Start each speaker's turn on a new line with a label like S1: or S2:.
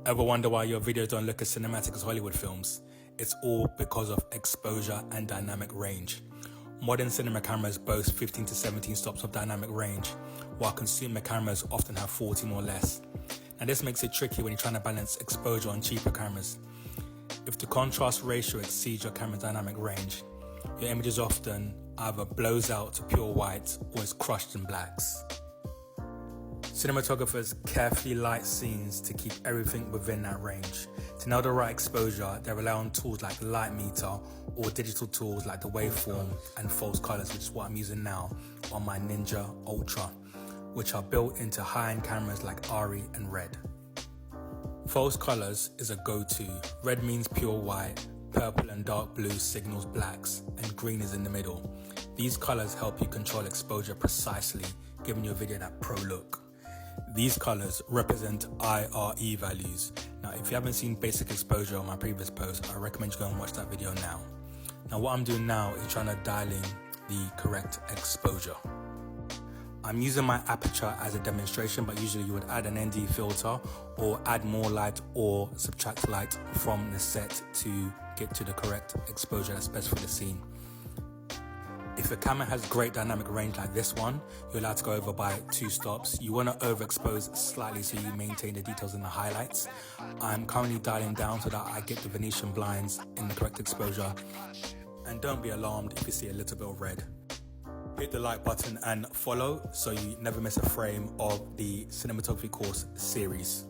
S1: Ever wonder why your videos don't look as cinematic as Hollywood films? It's all because of exposure and dynamic range. Modern cinema cameras boast 15 to 17 stops of dynamic range, while consumer cameras often have 14 or less. Now this makes it tricky when you're trying to balance exposure on cheaper cameras. If the contrast ratio exceeds your camera's dynamic range, your image is often either blows out to pure white or is crushed in blacks. Cinematographers carefully light scenes to keep everything within that range. To nail the right exposure, they rely on tools like Light Meter or digital tools like the Waveform and False Colors, which is what I'm using now on my Ninja Ultra, which are built into high-end cameras like ARRI and Red. False Colors is a go-to. Red means pure white, purple and dark blue signals blacks, and green is in the middle. These colors help you control exposure precisely, giving your video that pro look. These colors represent IRE values. Now, if you haven't seen basic exposure on my previous post, I recommend you go and watch that video now. Now, what I'm doing now is trying to dial in the correct exposure. I'm using my aperture as a demonstration, but usually you would add an ND filter or add more light or subtract light from the set to get to the correct exposure that's best for the scene. If a camera has great dynamic range like this one, you're allowed to go over by 2 stops. You want to overexpose slightly so you maintain the details and the highlights. I'm currently dialing down so that I get the Venetian blinds in the correct exposure. And don't be alarmed if you see a little bit of red. Hit the like button and follow so you never miss a frame of the cinematography course series.